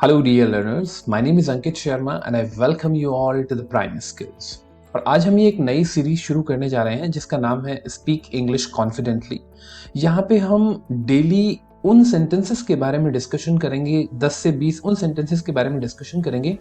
Hello dear learners, my name is Ankit Sharma and I welcome you all to the Prime Skills। और आज हम ये एक नई सीरीज शुरू करने जा रहे हैं जिसका नाम है स्पीक इंग्लिश कॉन्फिडेंटली। यहाँ पे हम डेली उन सेंटेंसेस के बारे में डिस्कशन करेंगे, 10 से 20 उन सेंटेंसेस के बारे में डिस्कशन करेंगे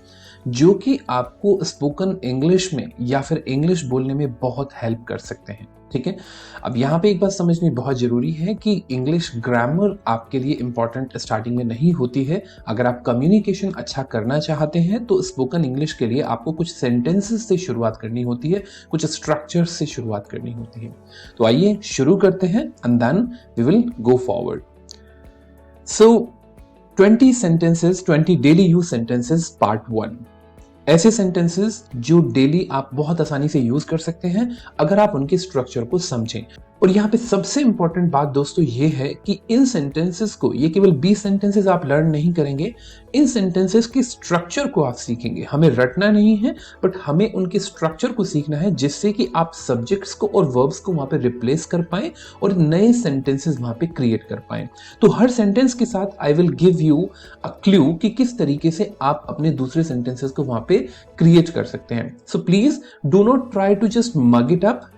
जो कि आपको स्पोकन इंग्लिश में या फिर इंग्लिश बोलने में बहुत हेल्प कर सकते हैं। ठीक है, अब यहाँ पे एक बात समझनी बहुत जरूरी है कि इंग्लिश ग्रामर आपके लिए इंपॉर्टेंट स्टार्टिंग में नहीं होती है। अगर आप कम्युनिकेशन अच्छा करना चाहते हैं तो स्पोकन इंग्लिश के लिए आपको कुछ सेंटेंसेस से शुरुआत करनी होती है, कुछ स्ट्रक्चर्स से शुरुआत करनी होती है। तो आइए शुरू करते हैं and then we will go forward. So 20 sentences, 20 daily use sentences part 1। ऐसे सेंटेंसेस जो डेली आप बहुत आसानी से यूज कर सकते हैं अगर आप उनके स्ट्रक्चर को समझें। और यहाँ पे सबसे इंपॉर्टेंट बात दोस्तों ये है कि इन सेंटेंसेस को, ये केवल 20 सेंटेंसेस आप लर्न नहीं करेंगे, इन सेंटेंसेस के स्ट्रक्चर को आप सीखेंगे। हमें रटना नहीं है बट हमें उनके स्ट्रक्चर को सीखना है जिससे कि आप सब्जेक्ट्स को और वर्ब्स को वहां पे रिप्लेस कर पाएं और नए सेंटेंसेस वहां पे क्रिएट कर पाएं। तो हर सेंटेंस के साथ I will give you a clue कि किस तरीके से आप अपने दूसरे सेंटेंसेस को वहां पे क्रिएट कर सकते हैं। So please do not try to just mug it up,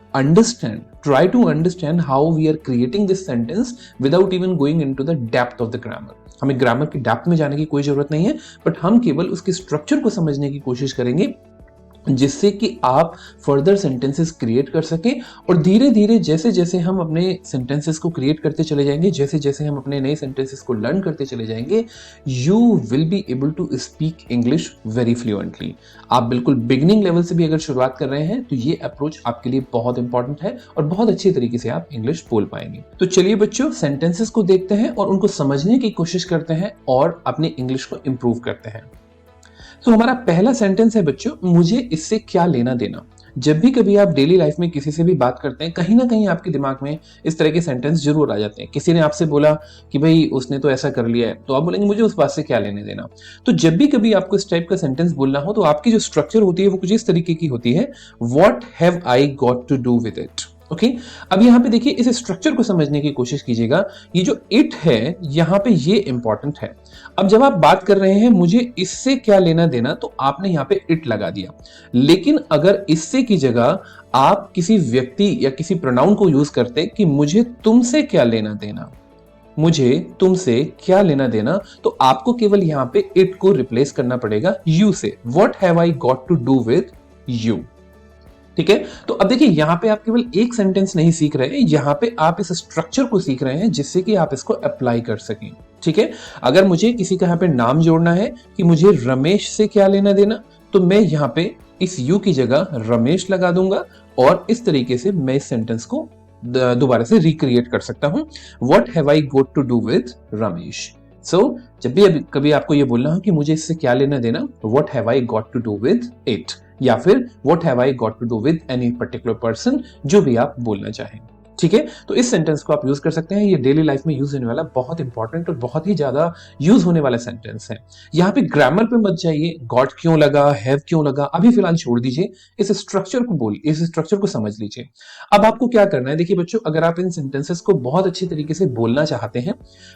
try to understand how we are creating this sentence without even going into the depth of the grammar। हमें ग्रामर की depth में जाने की कोई जरूरत नहीं है बट हम केवल उसके स्ट्रक्चर को समझने की कोशिश करेंगे जिससे कि आप फर्दर सेंटेंसेस क्रिएट कर सकें। और धीरे धीरे जैसे जैसे हम अपने सेंटेंसेस को क्रिएट करते चले जाएंगे, जैसे जैसे हम अपने नए सेंटेंसेस को लर्न करते चले जाएंगे, you will be able to speak English very fluently. आप बिल्कुल बिगिनिंग लेवल से भी अगर शुरुआत कर रहे हैं तो ये अप्रोच आपके लिए बहुत इंपॉर्टेंट है और बहुत अच्छी तरीके से आप इंग्लिश बोल पाएंगे। तो चलिए बच्चों, सेंटेंसेस को देखते हैं और उनको समझने की कोशिश करते हैं और अपनी इंग्लिश को इंप्रूव करते हैं। तो हमारा पहला सेंटेंस है बच्चों, मुझे इससे क्या लेना देना। जब भी कभी आप डेली लाइफ में किसी से भी बात करते हैं, कहीं ना कहीं आपके दिमाग में इस तरह के सेंटेंस जरूर आ जाते हैं। किसी ने आपसे बोला कि भाई उसने तो ऐसा कर लिया है, तो आप बोलेंगे मुझे उस बात से क्या लेने देना। तो जब भी कभी आपको इस टाइप का सेंटेंस बोलना हो तो आपकी जो स्ट्रक्चर होती है वो कुछ इस तरीके की होती है, what have I got to do with it. Okay, अब यहां पे देखिए, इस स्ट्रक्चर को समझने की कोशिश कीजिएगा। ये जो इट है यहां पे ये इंपॉर्टेंट है। अब जब आप बात कर रहे हैं मुझे इससे क्या लेना देना, तो आपने यहां पे इट लगा दिया। लेकिन अगर इससे की जगह आप किसी व्यक्ति या किसी प्रोनाउन को यूज करते कि मुझे तुमसे क्या लेना देना, मुझे तुमसे क्या लेना देना, तो आपको केवल यहां पे इट को रिप्लेस करना पड़ेगा यू से। What have I got to do with you. ठीक है, तो अब देखिए यहां पे आप केवल एक सेंटेंस नहीं सीख रहे हैं, यहां पे आप इस स्ट्रक्चर को सीख रहे हैं जिससे कि आप इसको अप्लाई कर सकें। ठीक है, अगर मुझे किसी का यहां पे नाम जोड़ना है कि मुझे रमेश से क्या लेना देना, तो मैं यहां पे इस यू की जगह रमेश लगा दूंगा और इस तरीके से मैं इस सेंटेंस को दोबारा से रिक्रिएट कर सकता हूं। What have I got to do with Ramesh. So जब भी कभी आपको ये बोलना हो कि मुझे इससे क्या लेना देना, what have I got to do with it, या फिर what have I got to do with any particular person, जो भी आप बोलना चाहें। ठीक है, तो इस सेंटेंस को आप यूज कर सकते हैं। ये डेली लाइफ में यूज होने वाला बहुत इंपॉर्टेंट और बहुत ही ज्यादा यूज होने वाला सेंटेंस है। यहाँ पे ग्रामर पे मत जाइए, गॉट क्यों लगा, हैव क्यों लगा, अभी फिलहाल छोड़ दीजिए। इस स्ट्रक्चर को बोलिए, इस स्ट्रक्चर को समझ लीजिए। अब आपको क्या करना है, देखिए बच्चों, अगर आप इन सेंटेंसेस को बहुत अच्छी तरीके से बोलना चाहते हैं,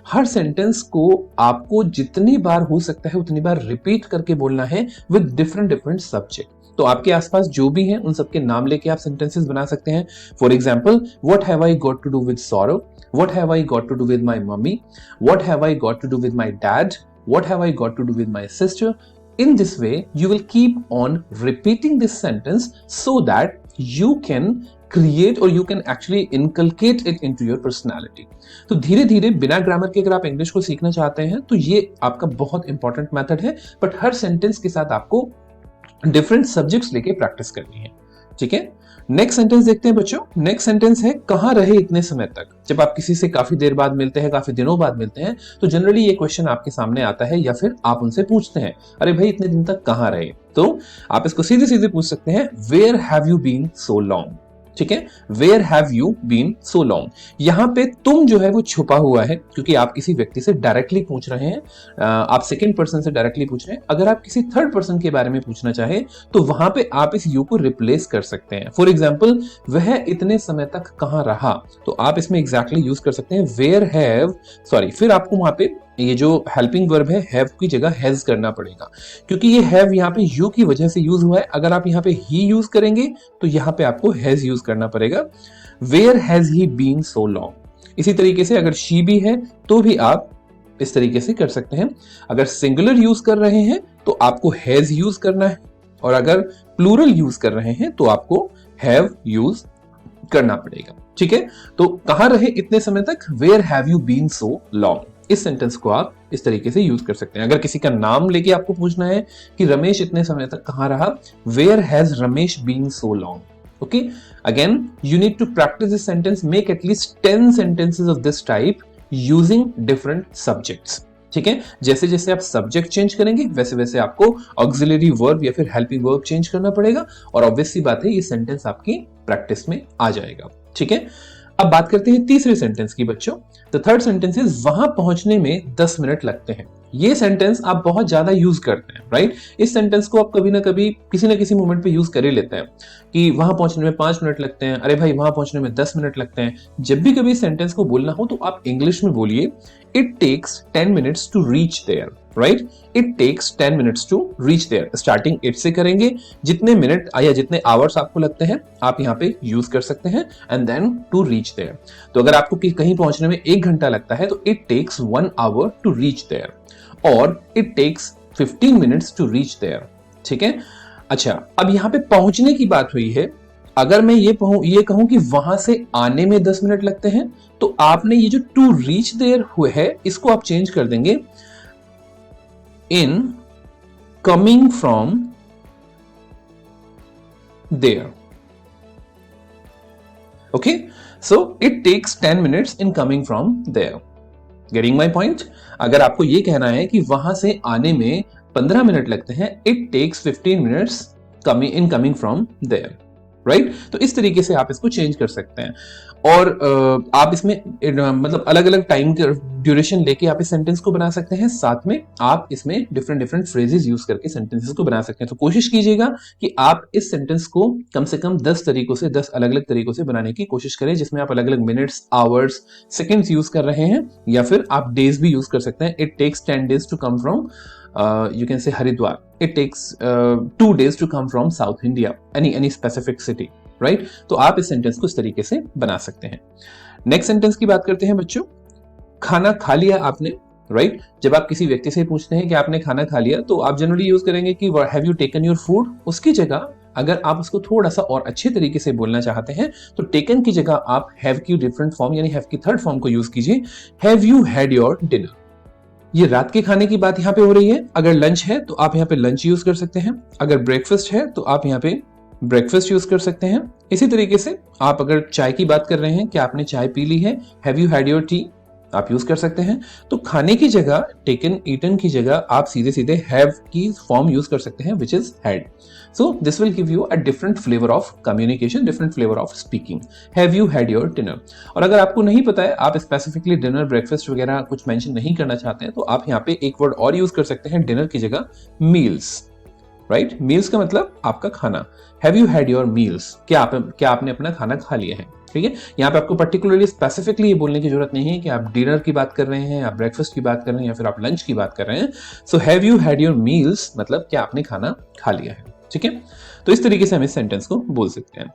हर सेंटेंस को आपको जितनी बार हो सकता है उतनी बार रिपीट करके बोलना है विद डिफरेंट डिफरेंट सब्जेक्ट। तो आपके आसपास जो भी हैं उन सबके नाम लेके आप सेंटेंसेस बना सकते हैं। For example, what have I got to do with Saurav, what have I got to do with my mummy, what have I got to do with my dad, what have I got to do with my sister. In this way, you will keep on repeating this sentence so that you can create or you can actually inculcate it into your personality। तो धीरे धीरे बिना grammar के अगर आप English को सीखना चाहते हैं तो ये आपका बहुत इंपॉर्टेंट मेथड है, बट हर सेंटेंस के साथ आपको डिफरेंट सब्जेक्ट्स लेके प्रैक्टिस करनी है। ठीक है, नेक्स्ट सेंटेंस देखते हैं बच्चों। नेक्स्ट सेंटेंस है, कहां रहे इतने समय तक। जब आप किसी से काफी देर बाद मिलते हैं, काफी दिनों बाद मिलते हैं, तो जनरली ये क्वेश्चन आपके सामने आता है या फिर आप उनसे पूछते हैं, अरे भाई इतने दिन तक कहां रहे। तो आप इसको सीधे सीधे पूछ सकते हैं, where have you been so long. ठीक है, where have you been so long. यहां पे तुम जो है वो छुपा हुआ है क्योंकि आप किसी व्यक्ति से डायरेक्टली पूछ रहे हैं, आप सेकंड पर्सन से डायरेक्टली पूछ रहे हैं। अगर आप किसी थर्ड पर्सन के बारे में पूछना चाहे तो वहां पे आप इस यू को रिप्लेस कर सकते हैं। फॉर एग्जाम्पल, वह इतने समय तक कहां रहा, तो आप इसमें एग्जैक्टली यूज कर सकते हैं वेयर हैव, सॉरी, फिर आपको वहां पे ये जो हेल्पिंग वर्ब है हैव की जगह हैज करना पड़ेगा, क्योंकि ये हैव यहाँ पे यू की वजह से यूज हुआ है। अगर आप यहाँ पे ही यूज करेंगे तो यहाँ पे आपको हैज यूज करना पड़ेगा। Where has he been so long. इसी तरीके से अगर शी भी है तो भी आप इस तरीके से कर सकते हैं। अगर सिंगुलर यूज कर रहे हैं तो आपको हैज यूज करना है, और अगर प्लूरल यूज कर रहे हैं तो आपको हैव यूज करना पड़ेगा। ठीक है, तो कहां रहे इतने समय तक, where have you been so long. इस सेंटेंस को आप इस तरीके से यूज कर सकते हैं। अगर किसी का नाम लेके आपको पूछना है कि रमेश इतने समय तक कहां रहा, where has Ramesh been so long. Okay, again you need to practice this sentence, make at least 10 sentences of this type using different subjects. ठीक है, जैसे जैसे आप सब्जेक्ट चेंज करेंगे वैसे वैसे आपको ऑक्सिलरी वर्ब या फिर हेल्पिंग वर्ब चेंज करना पड़ेगा, और ऑब्वियस सी बात है ये सेंटेंस आपकी प्रैक्टिस में आ जाएगा। ठीक है, अब बात करते हैं तीसरे सेंटेंस की बच्चों। द थर्ड सेंटेंस इज वहां पहुंचने में 10 मिनट लगते हैं। ये सेंटेंस आप बहुत ज्यादा यूज करते हैं, राइट। इस सेंटेंस को आप कभी ना कभी किसी ना किसी मोमेंट पे यूज कर ही लेते हैं कि वहां पहुंचने में 5 मिनट लगते हैं, अरे भाई वहां पहुंचने में 10 मिनट लगते हैं। जब भी कभी सेंटेंस को बोलना हो तो आप इंग्लिश में बोलिए, it takes 10 minutes to reach there, right. It takes 10 minutes to reach there. Starting it से करेंगे, जितने मिनट या जितने आवर्स आपको लगते हैं आप यहाँ पे यूज कर सकते हैं, and then to reach there. तो अगर आपको कहीं पहुंचने में 1 घंटा लगता है तो it takes 1 hour to reach there, और it takes 15 minutes to reach there. ठीक है, अच्छा अब यहाँ पे पहुंचने की बात हुई है। अगर मैं ये कहूं कि वहां से आने में 10 मिनट लगते हैं, तो आपने ये जो टू रीच देयर हुए है इसको आप चेंज कर देंगे in coming from there. Okay, so it takes 10 minutes in coming from there. Getting my point. अगर आपको ये कहना है कि वहां से आने में 15 मिनट लगते हैं, it takes 15 minutes in coming from there, right. तो इस तरीके से आप इसको चेंज कर सकते हैं, और आप इसमें मतलब अलग अलग टाइम ड्यूरेशन लेके आप इस सेंटेंस को बना सकते हैं। साथ में आप इसमें डिफरेंट डिफरेंट फ्रेजेस यूज करके सेंटेंसेस को बना सकते हैं। तो कोशिश कीजिएगा कि आप इस सेंटेंस को कम से कम 10 तरीकों से 10 अलग अलग तरीकों से बनाने की कोशिश करें, जिसमें आप अलग अलग मिनट्स, आवर्स, सेकेंड्स यूज कर रहे हैं, या फिर आप डेज भी यूज कर सकते हैं। It takes 10 days to come from you can say Haridwar. It takes 2 days to come from South India. Any specific city, right? तो आप इस सेंटेंस को इस तरीके से बना सकते हैं। नेक्स्ट सेंटेंस की बात करते हैं बच्चों। खाना खा लिया आपने, राइट। जब आप किसी व्यक्ति से पूछते हैं कि आपने खाना खा लिया, तो आप जनरली यूज करेंगे कि have you taken your food. उसकी जगह अगर आप उसको थोड़ा सा और अच्छे तरीके से बोलना चाहते हैं तो टेकन की जगह आप हैव की डिफरेंट फॉर्म यानी हैव की थर्ड फॉर्म को यूज कीजिए, have you had your dinner. ये रात के खाने की बात यहाँ पे हो रही है। अगर लंच है तो आप यहाँ पे लंच यूज कर सकते हैं, अगर ब्रेकफास्ट है तो आप यहाँ पे ब्रेकफास्ट यूज कर सकते हैं। इसी तरीके से आप अगर चाय की बात कर रहे हैं कि आपने चाय पी ली है, have you had your T आप यूज कर सकते हैं। तो खाने की जगह टेकन, ईटन की जगह आप सीधे सीधे हैव की फॉर्म यूज कर सकते हैं, which is had. So this will give you a different flavor of communication, different flavor of speaking. Have you had your dinner? और अगर आपको नहीं पता है, आप स्पेसिफिकली डिनर, ब्रेकफास्ट वगैरह कुछ मेंशन नहीं करना चाहते हैं, तो आप यहाँ पे एक वर्ड और यूज कर सकते हैं डिनर की जगह, मील्स, राइट। मील्स का मतलब आपका खाना। Have you had your meals? क्या आपने अपना खाना खा लिया है? ठीक है, यहाँ पे आपको पर्टिकुलरली स्पेसिफिकली ये बोलने की जरूरत नहीं है कि आप डिनर की बात कर रहे हैं, आप ब्रेकफास्ट की बात कर रहे हैं, या फिर आप लंच की बात कर रहे हैं। So have you had your meals मतलब क्या आपने खाना खा लिया है। ठीक है, तो इस तरीके से हम इस सेंटेंस को बोल सकते हैं।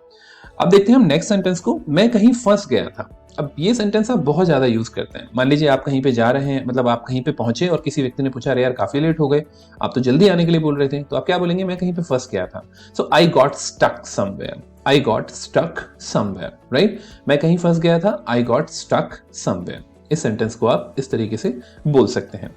अब देखते हैं हम नेक्स्ट सेंटेंस को, मैं कहीं फंस गया था। अब ये सेंटेंस आप बहुत ज्यादा यूज करते हैं। मान लीजिए आप कहीं पे जा रहे हैं, मतलब आप कहीं पे पहुंचे और किसी व्यक्ति ने पूछा, अरे यार काफी लेट हो गए, आप तो जल्दी आने के लिए बोल रहे थे, तो आप क्या बोलेंगे, मैं कहीं पे फंस गया था। So I got stuck somewhere, I got stuck somewhere, right. मैं कहीं फंस गया था, आई गॉट स्टक समवेयर। इस सेंटेंस को आप इस तरीके से बोल सकते हैं।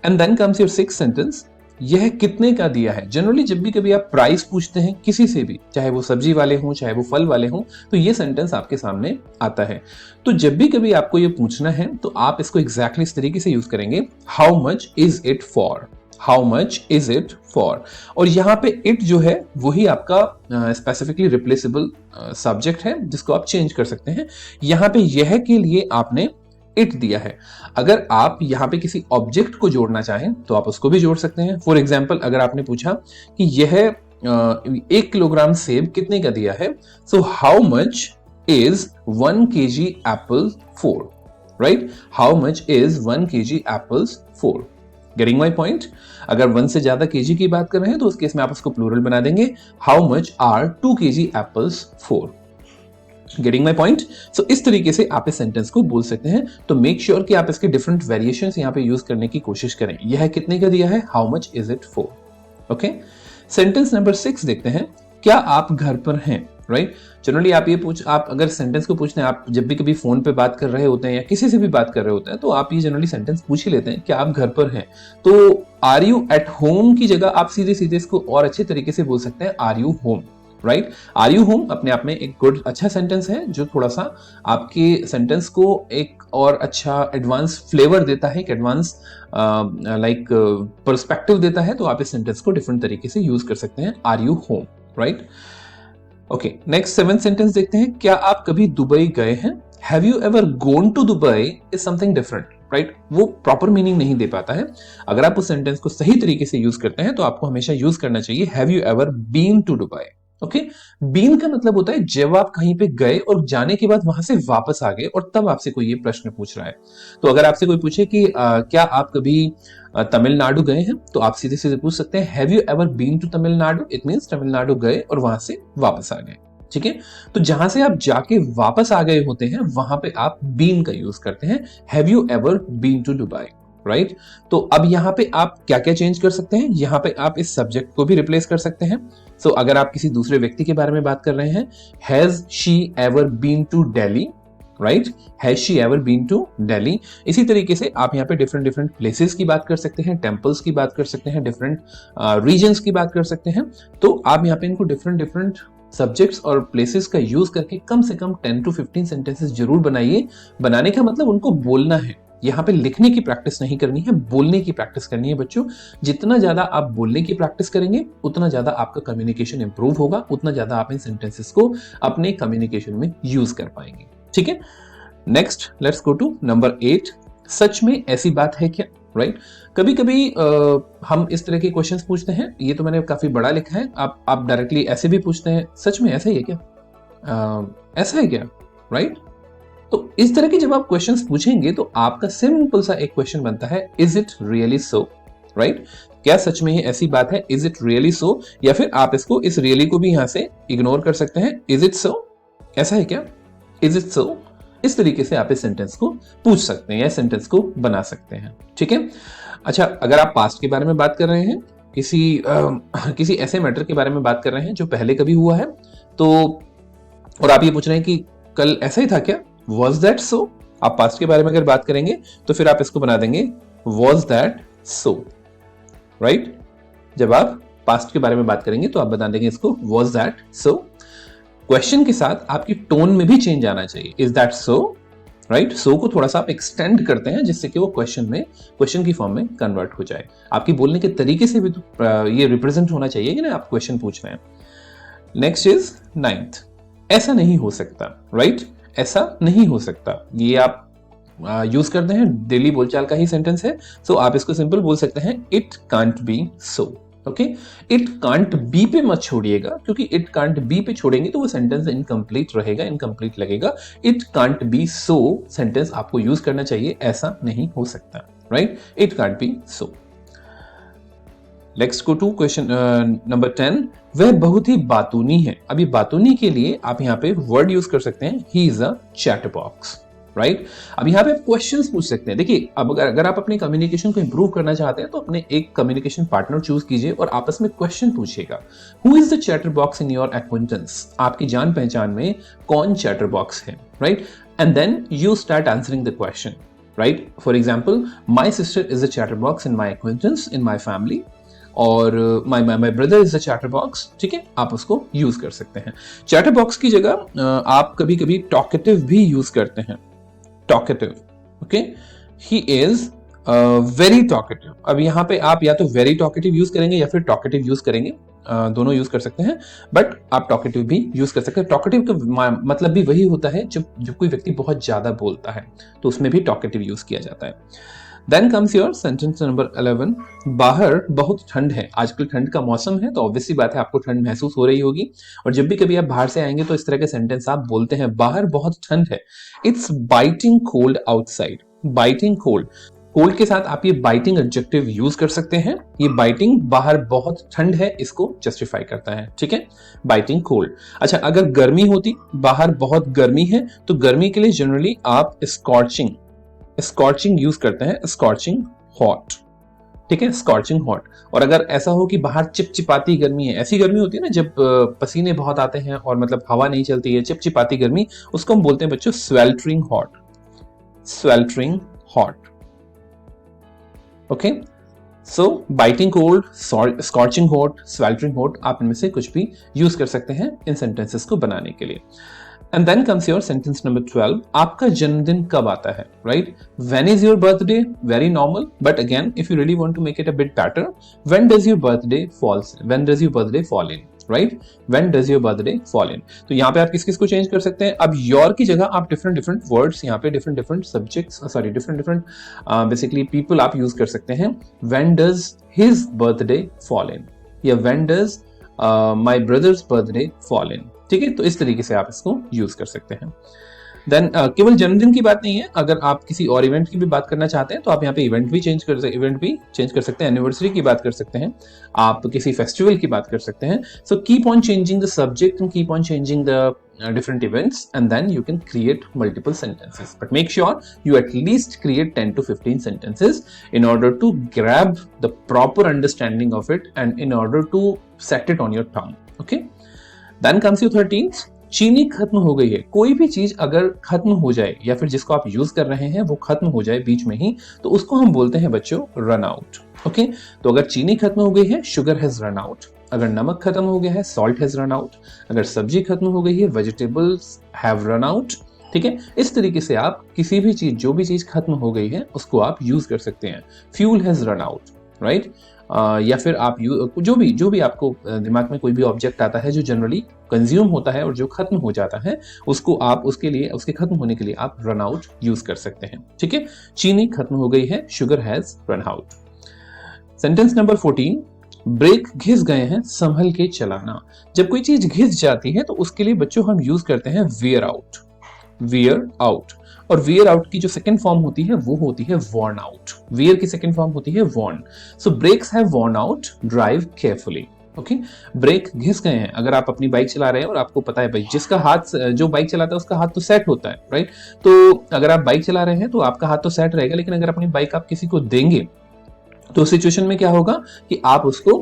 And then comes your sixth sentence, यह कितने का दिया है। जनरली जब भी कभी आप प्राइस पूछते हैं किसी से भी, चाहे वो सब्जी वाले हों चाहे वो फल वाले हों, तो ये सेंटेंस आपके सामने आता है। तो जब भी कभी आपको ये पूछना है तो आप इसको एग्जैक्टली इस तरीके से यूज करेंगे, how much is it for, how much is it for. और यहाँ पे इट जो है वही आपका स्पेसिफिकली रिप्लेसेबल सब्जेक्ट है, जिसको आप चेंज कर सकते हैं। यहाँ पे यह के लिए आपने इट दिया है। अगर आप यहाँ पे किसी ऑब्जेक्ट को जोड़ना चाहें तो आप उसको भी जोड़ सकते हैं। फॉर एग्जाम्पल, अगर आपने पूछा कि यह 1 किलोग्राम सेब कितने का दिया है, so how much is 1 kg Apple for, right? How much is 1 kg apples 4? Getting my point? अगर 1 से ज्यादा केजी की बात कर रहे हैं तो उस केस में आप उसको प्लूरल बना देंगे, how much are 2 kg apples 4? Getting my point? So इस तरीके से आप इस सेंटेंस को बोल सकते हैं। तो मेक श्योर कि आप इसके डिफरेंट वेरिएशंस यहाँ पे यूज करने की कोशिश करें। यह कितने का दिया है, how much is it 4? Okay, sentence number 6 देखते हैं, क्या आप घर पर हैं? राइट? जनरली आप अगर सेंटेंस को पूछते हैं, आप जब भी कभी फोन पे बात कर रहे होते हैं या किसी से भी बात कर रहे होते हैं, तो आप ये जनरली सेंटेंस पूछ ही लेते हैं, क्या आप घर पर हैं? तो आर यू एट होम की जगह आप सीधे सीधे इसको और अच्छे तरीके से बोल सकते हैं, are you home? Right? Are you home अपने आप में एक गुड अच्छा सेंटेंस है, जो थोड़ा सा आपके सेंटेंस को एक और अच्छा एडवांस फ्लेवर देता है, एक एडवांस लाइक पर्सपेक्टिव देता है। तो आप इस सेंटेंस को डिफरेंट तरीके से यूज कर सकते हैं, are you home? Right? Okay, next 7th sentence देखते हैं, क्या आप कभी दुबई गए हैं? Have you ever gone to Dubai is something different, right? वो प्रॉपर मीनिंग नहीं दे पाता है। अगर आप उस सेंटेंस को सही तरीके से यूज करते हैं तो आपको हमेशा यूज करना चाहिए, have you ever been to Dubai? Okay, been का मतलब होता है जब आप कहीं पे गए और जाने के बाद वहां से वापस आ गए और तब आपसे कोई ये प्रश्न पूछ रहा है। तो अगर आपसे कोई पूछे कि क्या आप कभी तमिलनाडु गए हैं, तो आप सीधे सीधे पूछ सकते हैं, have you ever been to Tamil Nadu? It means Tamil Nadu गए और वहां से वापस आ गए। ठीक है? तो जहां से आप जाके वापस आ गए होते हैं वहां पे आप बीन का यूज करते हैं, have you ever been to Dubai? Right? तो अब यहां पे आप क्या क्या चेंज कर सकते हैं, यहां पे आप इस सब्जेक्ट को भी रिप्लेस कर सकते हैं। सो अगर आप किसी दूसरे व्यक्ति के बारे में बात कर रहे हैं, has she ever been to Delhi? Right? Has she ever been to Delhi? इसी तरीके से आप यहाँ पे डिफरेंट डिफरेंट प्लेसेस की बात कर सकते हैं, टेम्पल्स की बात कर सकते हैं, डिफरेंट रीजन्स की बात कर सकते हैं। तो आप यहाँ पे इनको डिफरेंट डिफरेंट सब्जेक्ट्स और प्लेसेस का यूज करके कम से कम 10 to 15 सेंटेंसेस जरूर बनाइए। बनाने का मतलब उनको बोलना है, यहाँ पे लिखने की प्रैक्टिस नहीं करनी है, बोलने की प्रैक्टिस करनी है बच्चों। जितना ज्यादा आप बोलने की प्रैक्टिस करेंगे उतना ज्यादा आपका कम्युनिकेशन इंप्रूव होगा, उतना ज्यादा आप इन सेंटेंसेस को अपने कम्युनिकेशन में यूज कर पाएंगे। ठीक है? Next let's go to number 8, सच में ऐसी बात है क्या? राइट? कभी कभी हम इस तरह के क्वेश्चंस पूछते हैं, ये तो मैंने काफी बड़ा लिखा है, आप डायरेक्टली ऐसे भी पूछते हैं, सच में ऐसा ही है क्या? ऐसा है क्या? राइट? तो इस तरह के जब आप क्वेश्चंस पूछेंगे तो आपका सिंपल सा एक क्वेश्चन बनता है, is it really so? Right? क्या सच में ये ऐसी बात है, इज इट रियली सो? या फिर आप इसको इस रियली को भी यहां से इग्नोर कर सकते हैं, इज इट सो? ऐसा है क्या? Is it so? इस तरीके से आप इस सेंटेंस को पूछ सकते हैं या सेंटेंस को बना सकते हैं। ठीक है? अच्छा, अगर आप पास्ट के बारे में बात कर रहे हैं, किसी ऐसे मैटर के बारे में बात कर रहे हैं जो पहले कभी हुआ है, तो और आप ये पूछ रहे हैं कि कल ऐसा ही था क्या, वॉज दैट सो? आप पास्ट के बारे में अगर बात करेंगे तो फिर आप इसको बना देंगे, वॉज दैट सो? राइट? जब आप पास्ट के बारे में बात करेंगे तो आप बता देंगे इसको, वॉज दैट सो? क्वेश्चन के साथ आपकी टोन में भी चेंज आना चाहिए, इज दैट सो? राइट? सो को थोड़ा सा आप एक्सटेंड करते हैं जिससे कि वो क्वेश्चन की फॉर्म में कन्वर्ट हो जाए। आपकी बोलने के तरीके से भी तो ये रिप्रेजेंट होना चाहिए कि ना आप क्वेश्चन पूछ रहे हैं। नेक्स्ट इज 9th, ऐसा नहीं हो सकता। राइट? ऐसा नहीं हो सकता, ये आप यूज करते हैं, डेली बोलचाल का ही सेंटेंस है। सो आप इसको सिंपल बोल सकते हैं, it can't be so. Okay, it can't B पे मत छोड़िएगा, क्योंकि इट कांट बी पे छोड़ेंगे तो वो सेंटेंस इनकम्प्लीट रहेगा, इनकम्प्लीट लगेगा। It can't be so sentence आपको यूज करना चाहिए, ऐसा नहीं हो सकता। Right? It can't be so. Let's go to question number 10, वह बहुत ही बातूनी है। अभी बातूनी के लिए आप यहाँ पे वर्ड यूज कर सकते हैं, he is a chatbox. Right? अब यहाँ पे क्वेश्चंस पूछ सकते हैं। देखिए, अब अगर आप अपने कम्युनिकेशन को इंप्रूव करना चाहते हैं तो अपने एक कम्युनिकेशन पार्टनर चूज कीजिए और आपस में क्वेश्चन पूछिएगा, who is the chatterbox in your acquaintance? आपकी जान पहचान में कौन चैटरबॉक्स है? Right? And then you start answering the question. Right? For example, my sister is the chatterbox in my acquaintance in my family, और my brother is the chatterbox. ठीक है? आप उसको यूज कर सकते हैं। चैटरबॉक्स की जगह आप कभी कभी टॉकेटिव भी यूज करते हैं, talkative. Okay, he is very talkative. अब यहाँ पे आप या तो वेरी टॉकेटिव यूज करेंगे या फिर टॉकेटिव यूज करेंगे, दोनों यूज कर सकते हैं, बट आप टॉकेटिव भी यूज कर सकते हैं। टॉकेटिव का मतलब भी वही होता है जब कोई व्यक्ति बहुत ज्यादा बोलता है तो उसमें भी टॉकेटिव यूज किया जाता है। Then comes your sentence number 11। बाहर बहुत ठंड है, आजकल ठंड का मौसम है तो ऑब्वियसली बात है आपको ठंड महसूस हो रही होगी, और जब भी कभी आप बाहर से आएंगे तो इस तरह के सेंटेंस आप बोलते हैं, बाहर बहुत ठंड है। It's biting cold outside. Biting cold, cold के साथ आप ये बाइटिंग एडजेक्टिव यूज कर सकते हैं। ये बाइटिंग, बाहर बहुत ठंड है, इसको जस्टिफाई करता है, ठीक है, बाइटिंग कोल्ड। अच्छा, अगर गर्मी होती, बाहर बहुत गर्मी है, तो गर्मी के लिए जनरली आप स्कॉर्चिंग, स्कॉर्चिंग यूज करते हैं, स्कॉर्चिंग हॉट, ठीक है, स्कॉर्चिंग हॉट। और अगर ऐसा हो कि बाहर चिपचिपाती गर्मी है, ऐसी गर्मी होती है ना जब पसीने बहुत आते हैं और मतलब हवा नहीं चलती है, चिपचिपाती गर्मी, उसको हम बोलते हैं बच्चों sweltering hot, sweltering hot. Okay, so biting cold, scorching hot, sweltering hot, आप इनमें से कुछ भी यूज कर सकते हैं इन सेंटेंसेस को बनाने के लिए। And then comes your sentence number 12। आपका जन्मदिन कब आता है, right? When is your birthday? Very normal, but again if you really want to make it a bit better, when does your birthday falls, when does your birthday fall in, right? When does your birthday fall in. तो यहाँ पे आप किस किस को change कर सकते हैं। अब योर की जगह आप डिफरेंट डिफरेंट वर्ड्स, यहाँ पे different different subjects, sorry different different basically people आप यूज कर सकते हैं। When does his birthday fall in, या when does my brother's birthday fall in, ठीक है। तो इस तरीके से आप इसको यूज कर सकते हैं। देन केवल जन्मदिन की बात नहीं है, अगर आप किसी और इवेंट की भी बात करना चाहते हैं तो आप यहाँ पे इवेंट भी चेंज कर सकते हैं, एनिवर्सरी की बात कर सकते हैं, आप किसी फेस्टिवल की बात कर सकते हैं। So keep on changing the subject and keep on changing the different events, and then you can create multiple sentences, but make sure you at least create 10 to 15 sentences in order to grab the proper understanding of it and in order to set it on your tongue. Okay, then comes your 13th। चीनी खत्म हो गई है। कोई भी चीज अगर खत्म हो जाए या फिर जिसको आप यूज कर रहे हैं वो खत्म हो जाए बीच में ही, तो उसको हम बोलते हैं बच्चों रन आउट। ओके, तो अगर चीनी खत्म हो गई है, शुगर हैज रन आउट। अगर नमक खत्म हो गया है, सॉल्ट हैज रन आउट। अगर सब्जी खत्म हो गई है, वेजिटेबल्स हैव रन आउट। ठीक है, इस तरीके से आप किसी भी चीज, जो भी चीज खत्म हो गई है उसको आप यूज कर सकते हैं। Fuel has run out, right? या फिर आप जो भी आपको दिमाग में कोई भी ऑब्जेक्ट आता है जो जनरली कंज्यूम होता है और जो खत्म हो जाता है, उसको आप उसके खत्म होने के लिए आप रन आउट यूज कर सकते हैं। ठीक है, चीनी खत्म हो गई है, sugar has run out. Sentence number 14। Brake घिस गए हैं, संभल के चलाना। जब कोई चीज घिस जाती है तो उसके लिए बच्चों हम यूज करते हैं वियर आउट, वियर आउट। और वियर आउट की जो सेकंड फॉर्म होती है वो होती है वॉर्न आउट। वियर की सेकंड फॉर्म होती है वॉर्न। सो brakes have worn out, drive carefully. Okay, brake घिस गए हैं। अगर आप अपनी बाइक चला रहे हैं और आपको पता है भाई जिसका हाथ, जो बाइक चलाता है उसका हाथ तो सेट होता है, राइट? तो अगर आप बाइक चला रहे हैं तो आपका हाथ तो सेट रहेगा, लेकिन अगर अपनी बाइक आप किसी को देंगे तो सिचुएशन में क्या होगा कि आप उसको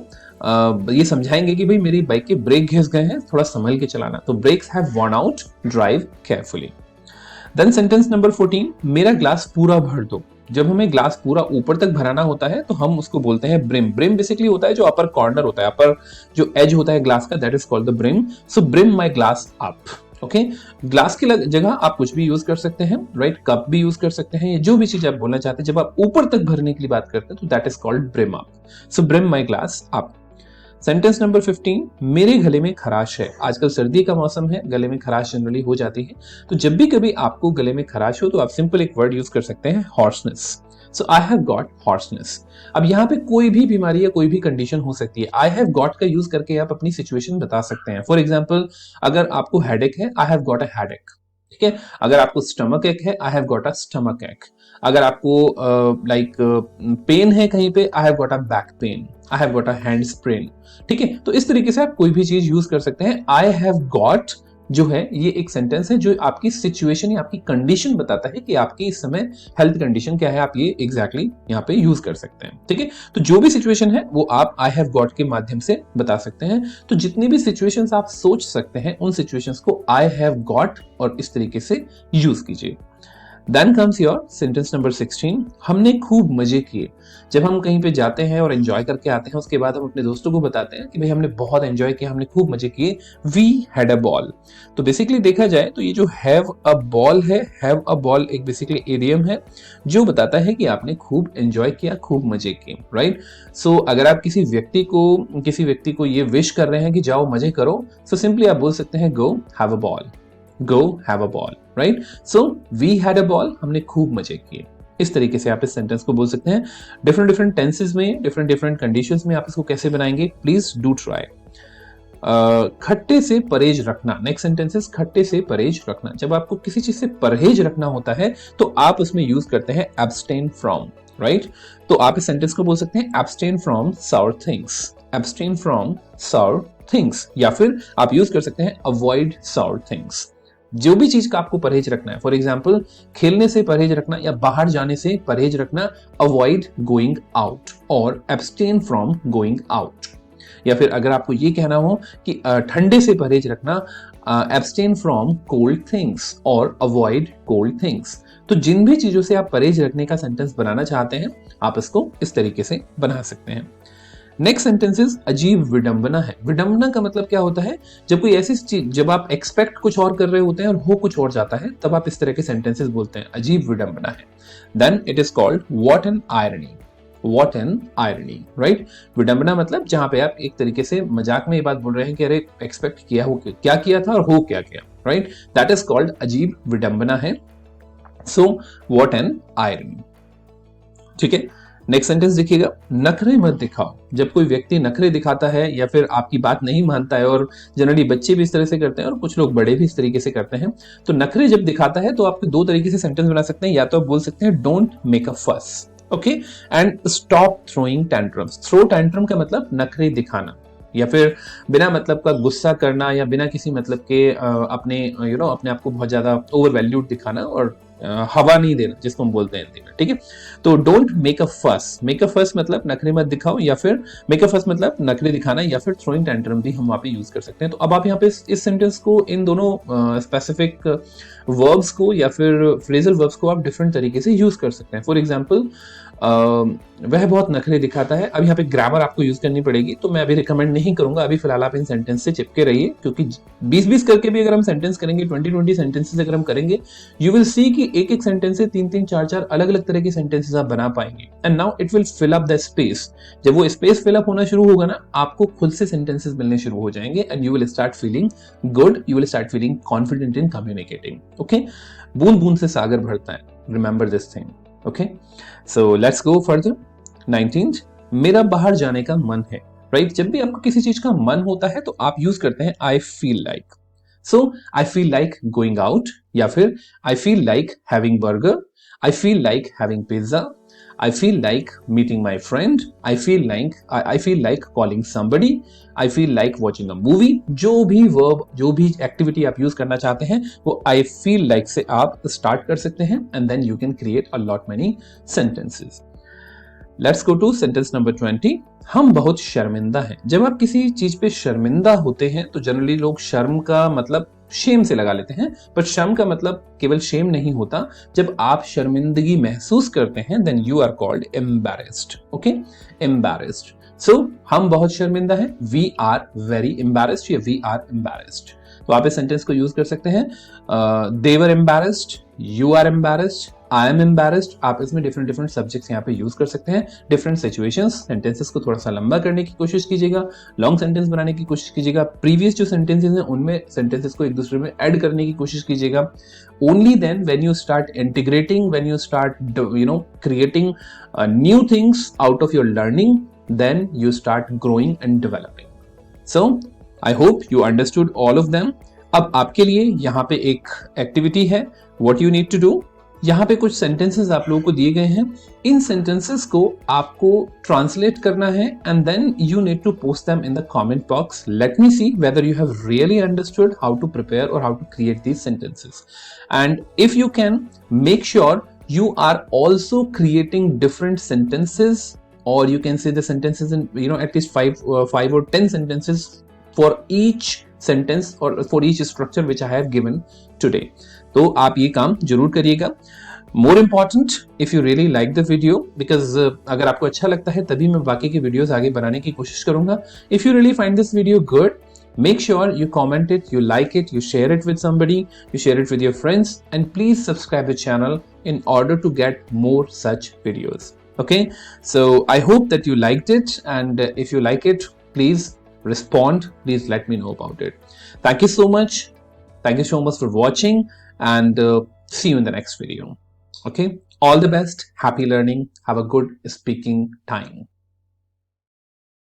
ये समझाएंगे कि भाई मेरी बाइक के ब्रेक घिस गए हैं, थोड़ा संभल के चलाना। तो brakes have worn out, drive carefully. Then sentence number 14। मेरा ग्लास पूरा भर दो। जब हमें ग्लास पूरा ऊपर तक भराना होता है तो हम उसको बोलते हैं ब्रिम। ब्रिम बेसिकली होता है जो अपर कॉर्नर होता है, अपर जो एज होता है ग्लास का, that is called the brim. So brim my glass up. Okay, glass की जगह आप कुछ भी यूज कर सकते हैं, राइट? कप भी यूज कर सकते हैं, जो भी चीज आप बोलना चाहते हैं। जब आप ऊपर तक भरने के लिए बात करते हैं तो that is called brim up. So brim my glass up. Sentence number 15। मेरे गले में खराश है। आजकल सर्दी का मौसम है, गले में खराश जनरली हो जाती है। तो जब भी कभी आपको गले में खराश हो तो आप सिंपल एक वर्ड यूज कर सकते हैं, hoarseness. So I have got hoarseness. अब यहाँ पे कोई भी बीमारी या कोई भी कंडीशन हो सकती है। आई हैव गॉट का यूज करके आप अपनी सिचुएशन बता सकते हैं। फॉर एग्जाम्पल, अगर आपको हेडेक है, I have got a headache. ठीक है, अगर आपको स्टमक एक है, I have got a stomach एक। अगर आपको पेन है कहीं पे, I have got a back pain, I have got a hand sprain. ठीक है, तो इस तरीके से आप कोई भी चीज यूज कर सकते हैं। आई हैव गॉट जो है ये एक सेंटेंस है जो आपकी सिचुएशन या आपकी कंडीशन बताता है कि आपकी इस समय हेल्थ कंडीशन क्या है। आप ये एग्जैक्टली यहाँ पे यूज कर सकते हैं। ठीक है, तो जो भी सिचुएशन है वो आप आई हैव गॉट के माध्यम से बता सकते हैं। तो जितनी भी सिचुएशंस आप सोच सकते हैं उन सिचुएशंस को आई हैव गॉट और इस तरीके से यूज कीजिए। Then comes your sentence number 16। हमने खूब मजे किए। जब हम कहीं पे जाते हैं और एंजॉय करके आते हैं, उसके बाद हम अपने दोस्तों को बताते हैं कि भाई हमने बहुत एंजॉय किया, हमने खूब मजे किए। We had a ball। तो बेसिकली देखा जाए तो ये जो have a ball है, have a ball एक बेसिकली इडियम है जो बताता है कि आपने खूब एंजॉय किया, खूब मजे किए, राइट? सो अगर आप किसी व्यक्ति को ये विश कर रहे हैं कि जाओ मजे करो, सो सिंपली आप बोल सकते हैं go have a ball, go have a ball, right? So we had a ball, हमने खूब मजे किए। इस तरीके से आप इस सेंटेंस को बोल सकते हैं। डिफरेंट डिफरेंट टेंसेस में, डिफरेंट डिफरेंट कंडीशंस में आप इसको कैसे बनाएंगे, प्लीज डू ट्राई। खट्टे से परहेज रखना, नेक्स्ट सेंटेंसेस खट्टे से परहेज रखना। जब आपको किसी चीज से परहेज रखना होता है तो आप उसमें यूज करते हैं एब्सटेन फ्रॉम, राइट? तो आप इस सेंटेंस को बोल सकते हैं abstain from साउर things, abstain from साउर things, या फिर आप यूज कर सकते हैं अवॉइड साउर थिंग्स। जो भी चीज का आपको परहेज रखना है, फॉर एग्जाम्पल खेलने से परहेज रखना या बाहर जाने से परहेज रखना, अवॉइड गोइंग आउट और एब्सटेन फ्रॉम गोइंग आउट। या फिर अगर आपको ये कहना हो कि ठंडे से परहेज रखना, एब्सटेन फ्रॉम कोल्ड थिंग्स और अवॉइड कोल्ड थिंग्स। तो जिन भी चीजों से आप परहेज रखने का सेंटेंस बनाना चाहते हैं आप इसको इस तरीके से बना सकते हैं। नेक्स्ट सेंटेंसेस अजीब विडंबना है। विडंबना का मतलब क्या होता है, जब कोई ऐसी चीज, जब आप एक्सपेक्ट कुछ और कर रहे होते हैं और हो कुछ और जाता है, तब आप इस तरह के सेंटेंसेस बोलते हैं अजीब विडंबना है। Then it is called what an irony, what an irony, right? विडंबना मतलब जहां पे आप एक तरीके से मजाक में ये बात बोल रहे हैं कि अरे एक्सपेक्ट किया हो क्या किया था और हो क्या किया, राइट? दैट इज कॉल्ड अजीब विडंबना है। सो व्हाट एन आयरनी, ठीक है। नेक्स्ट सेंटेंस देखिएगा, नखरे मत दिखाओ। जब कोई व्यक्ति नखरे दिखाता है या फिर आपकी बात नहीं मानता है, और जनरली बच्चे भी इस तरह से करते हैं और कुछ लोग बड़े भी इस तरीके से करते हैं, तो नखरे जब दिखाता है तो आप दो तरीके से सेंटेंस बना सकते हैं। या तो आप बोल सकते हैं don't make a fuss, okay, and stop throwing tantrums. Throw tantrum का मतलब नखरे दिखाना, या फिर बिना मतलब का गुस्सा करना, या बिना किसी मतलब के अपने अपने आप को बहुत ज्यादा ओवर वैल्यूड दिखाना और हवा नहीं देना, जिसको हम बोलते हैं हिंदी में, ठीक है। तो डोंट मेक अ फस, मेक अ फस मतलब नखरे मत दिखाओ, या फिर मेक अ फस मतलब नखरे दिखाना, या फिर थ्रोइंग टैंट्रम भी हम वहां पे यूज कर सकते हैं। तो अब आप यहाँ पे इस सेंटेंस को, इन दोनों स्पेसिफिक वर्ब्स को या फिर फ्रेजल वर्ब्स को आप डिफरेंट तरीके से यूज कर सकते हैं। फॉर एग्जाम्पल, वह बहुत नखरे दिखाता है। अब यहाँ पे ग्रामर आपको यूज करनी पड़ेगी, तो मैं अभी रिकमेंड नहीं करूंगा। अभी फिलहाल आप इन सेंटेंस से चिपके रहिए, क्योंकि 20-20 करके भी अगर हम सेंटेंस करेंगे, 20-20 सेंटेंसेस अगर हम करेंगे, यू विल सी कि एक एक सेंटेंस से 3-3, 4-4 अलग अलग तरह के सेंटेंसेस आप बना पाएंगे। And now it will fill up the space. जब वो स्पेस फिल अप होना शुरू होगा ना, आपको खुद से सेंटेंसेस मिलने शुरू हो जाएंगे, and you will start feeling good, you will start feeling confident in communicating, okay? बूंद बूंद से सागर भरता है, remember this thing, okay? So let's go further. 19th, मेरा बाहर जाने का मन है, राइट? जब भी आपको किसी चीज का मन होता है तो आप यूज करते हैं I feel like. So I feel like going out, या फिर I feel like having burger, I feel like having pizza, I feel like meeting my friend, I feel like calling somebody, I feel like watching a movie. जो भी verb, जो भी activity आप use करना चाहते हैं, वो आई फील लाइक से आप स्टार्ट कर सकते हैं, and then you can create a lot many sentences. Let's go to sentence number 20। हम बहुत शर्मिंदा हैं। जब आप किसी चीज पे शर्मिंदा होते हैं तो जनरली लोग शर्म का मतलब शेम से लगा लेते हैं, पर शर्म का मतलब केवल शेम नहीं होता। जब आप शर्मिंदगी महसूस करते हैं, then you are called embarrassed, okay? Embarrassed. सो हम बहुत शर्मिंदा हैं, वी आर वेरी एम्बैरेस्ड, या वी आर एम्बैरेस्ड। तो आप इस सेंटेंस को यूज कर सकते हैं, they were embarrassed, you are embarrassed, I am embarrassed. आप इसमें डिफरेंट डिफरेंट सब्जेक्ट्स यहाँ पे यूज कर सकते हैं, डिफरेंट सिचुएशंस। सेंटेंसेस को थोड़ा सा लंबा करने की कोशिश कीजिएगा, लॉन्ग सेंटेंस बनाने की कोशिश कीजिएगा। प्रीवियस जो सेंटेंसेस हैं उनमें सेंटेंसेस को एक दूसरे में ऐड करने की कोशिश कीजिएगा। Only then when you start integrating, when you start creating new things out of your learning, then you start growing and developing. So I hope you understood all of them. अब आपके लिए यहाँ पे एक एक्टिविटी है, what you need to do. यहाँ पे कुछ सेंटेंसेस आप लोगों को दिए गए हैं, इन सेंटेंसेस को आपको ट्रांसलेट करना है, and then you need to post them in the comment box. Let me see whether you have really understood how to prepare और how to create these sentences. And if you can, make sure you are also creating different sentences, or you can say the sentences in at least 5 or 10 sentences for each sentence or for each structure which I have given today. तो आप ये काम जरूर करिएगा। More important, if you really like the video, because अगर आपको अच्छा लगता है तभी मैं बाकी की वीडियोस आगे बनाने की कोशिश करूंगा। If you really find this video good, make sure you comment it, you like it, you share it with somebody, you share it with your friends, and please subscribe the channel in order to get more such videos. Okay, so I hope that you liked it, and if you like it, please respond, please let me know about it. Thank you so much. Thank you so much for watching, and see you in the next video. Okay, All the best, happy learning, have a good speaking time.